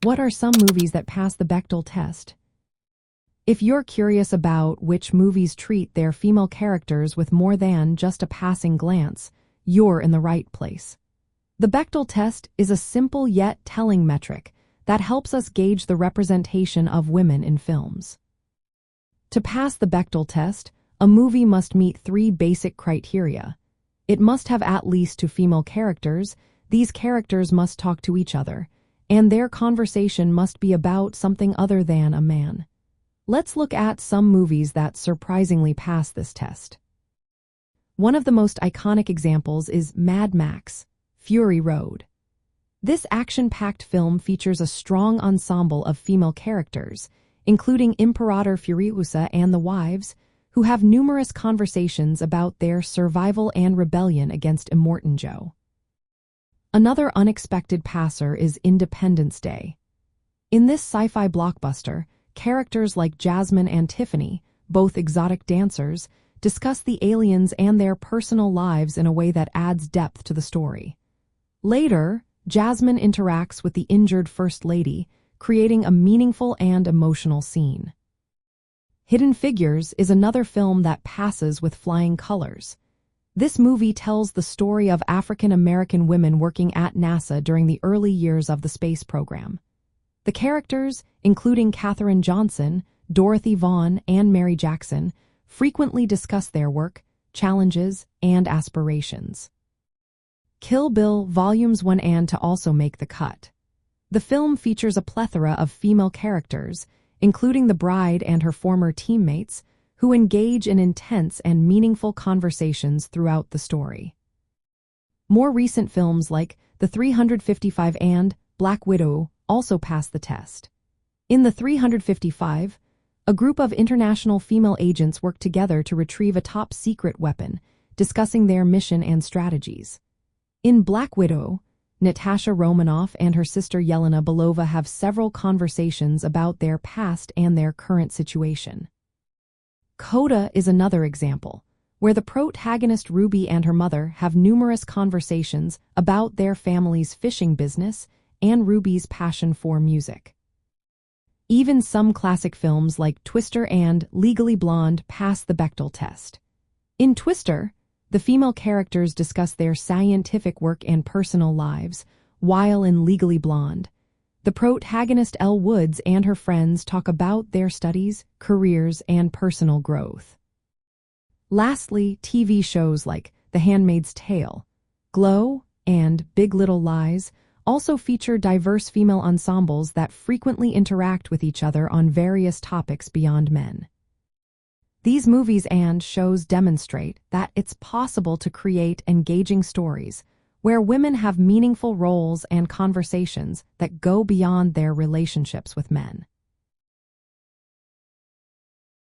What are some movies that pass the Bechdel test? If you're curious about which movies treat their female characters with more than just a passing glance, you're in the right place. The Bechdel test is a simple yet telling metric that helps us gauge the representation of women in films. To pass the Bechdel test, a movie must meet 3 basic criteria. It must have at least 2 female characters, these characters must talk to each other, and their conversation must be about something other than a man. Let's look at some movies that surprisingly pass this test. One of the most iconic examples is Mad Max, Fury Road. This action-packed film features a strong ensemble of female characters, including Imperator Furiosa and the wives, who have numerous conversations about their survival and rebellion against Immortan Joe. Another unexpected passer is Independence Day. In this sci-fi blockbuster, characters like Jasmine and Tiffany, both exotic dancers, discuss the aliens and their personal lives in a way that adds depth to the story. Later, Jasmine interacts with the injured First Lady, creating a meaningful and emotional scene. Hidden Figures is another film that passes with flying colors. This movie tells the story of African American women working at NASA during the early years of the space program. The characters, including Katherine Johnson, Dorothy Vaughan, and Mary Jackson, frequently discuss their work, challenges, and aspirations. Kill Bill Volumes 1 and 2 also make the cut. The film features a plethora of female characters, including the bride and her former teammates, who engage in intense and meaningful conversations throughout the story. More recent films like The 355 and Black Widow also pass the test. In The 355, a group of international female agents work together to retrieve a top-secret weapon, discussing their mission and strategies. In Black Widow, Natasha Romanoff and her sister Yelena Belova have several conversations about their past and their current situation. Coda is another example, where the protagonist Ruby and her mother have numerous conversations about their family's fishing business and Ruby's passion for music. Even some classic films like Twister and Legally Blonde pass the Bechdel test. In Twister, the female characters discuss their scientific work and personal lives, while in Legally Blonde, the protagonist Elle Woods and her friends talk about their studies, careers, and personal growth. Lastly, TV shows like The Handmaid's Tale, Glow, and Big Little Lies also feature diverse female ensembles that frequently interact with each other on various topics beyond men. These movies and shows demonstrate that it's possible to create engaging stories where women have meaningful roles and conversations that go beyond their relationships with men.